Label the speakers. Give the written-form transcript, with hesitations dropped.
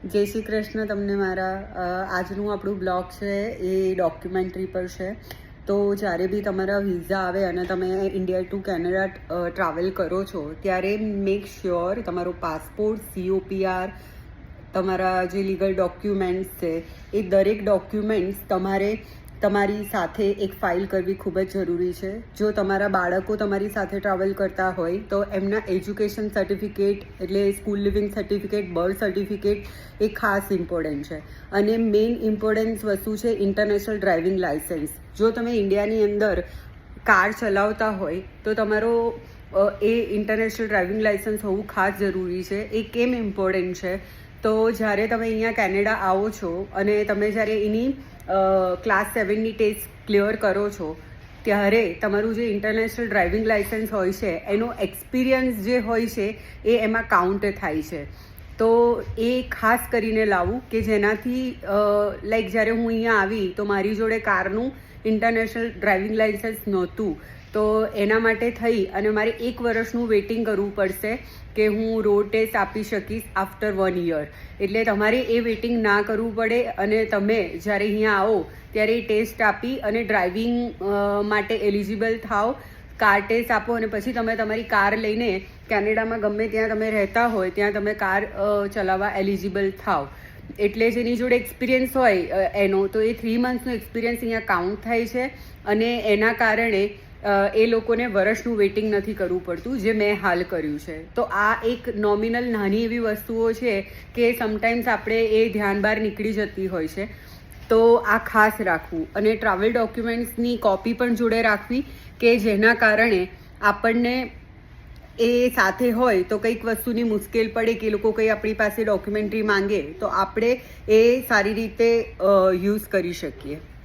Speaker 1: જય શ્રી કૃષ્ણ તમને મારા આજનું આપણું બ્લોગ છે એ ડોક્યુમેન્ટરી પર છે. તો જ્યારે બી તમારા વિઝા આવે અને તમે ઇન્ડિયા ટુ કેનેડા ટ્રાવેલ કરો છો ત્યારે મેક શ્યોર તમારો પાસપોર્ટ, COPR, તમારા જે લીગલ ડોક્યુમેન્ટ્સ છે એ દરેક ડોક્યુમેન્ટ્સ તમારે તમારી સાથે એક ફાઇલ કરવી ખૂબ જ જરૂરી છે. જો તમારા બાળકો તમારી સાથે ટ્રાવેલ કરતા હોય તો એમના એજ્યુકેશન સર્ટિફિકેટ એટલે school leaving certificate, birth certificate એ ખાસ ઇમ્પોર્ટન્ટ છે. અને મેઇન ઇમ્પોર્ટન્સ વસ્તુ છે ઇન્ટરનેશનલ ડ્રાઇવિંગ લાઇસન્સ. જો તમે ઇન્ડિયાની અંદર કાર ચલાવતા હોય તો તમારો એ ઇન્ટરનેશનલ ડ્રાઇવિંગ લાઇસન્સ હોવું ખાસ જરૂરી છે. એ કેમ ઇમ્પોર્ટન્ટ છે? તો જ્યારે તમે અહીંયા કેનેડા આવો છો અને તમે જ્યારે એની ક્લાસ 7ની ટેસ્ટ ક્લિયર કરો છો ત્યારે તમારું જે ઇન્ટરનેશનલ ડ્રાઇવિંગ લાઇસન્સ હોય છે એનો એક્સપિરિયન્સ જે હોય છે એ એમાં કાઉન્ટ થાય છે. તો એ ખાસ કરીને લાવું કે જેનાથી લાઈક જ્યારે હું અહીંયા આવી તો મારી જોડે કારનું ઇન્ટરનેશનલ ડ્રાઇવિંગ લાઇસન્સ નહોતું. તો એના માટે થઈ અને મારે 1 વર્ષનું વેઇટિંગ કરવું પડશે કે હું રોડ ટેસ્ટ આપી શકીશ આફ્ટર 1 યર. એટલે તમારે એ વેઇટિંગ ના કરવું પડે અને તમે જ્યારે અહીંયા આવો ત્યારે એ ટેસ્ટ આપી અને ડ્રાઇવિંગ માટે એલિજિબલ થાઓ, કાર ટેસ્ટ આપો અને પછી તમે તમારી કાર લઈને કેનેડામાં ગમે ત્યાં તમે રહેતા હોય ત્યાં તમે કાર ચલાવવા એલિજિબલ થાઓ. એટલે જેની જોડે એક્સપિરિયન્સ હોય એનો તો એ 3 મંથ્સનો એક્સપિરિયન્સ અહીંયા કાઉન્ટ થાય છે અને એના કારણે એ લોકોને વર્ષનું વેઇટિંગ નથી કરવું પડતું, જે મેં હાલ કર્યું છે. તો આ એક નોમિનલ નાની એવી વસ્તુઓ છે કે સમટાઈમ્સ આપણે એ ધ્યાન બહાર નીકળી જતી હોય છે. તો આ ખાસ રાખવું અને ટ્રાવેલ ડોક્યુમેન્ટ્સની કોપી પણ જોડે રાખવી કે જેના કારણે આપણને એ સાથે હોય તો કંઈક વસ્તુની મુશ્કેલ પડે કે એ લોકો કંઈ આપણી પાસે ડોક્યુમેન્ટરી માંગે તો આપણે એ સારી રીતે યુઝ કરી શકીએ.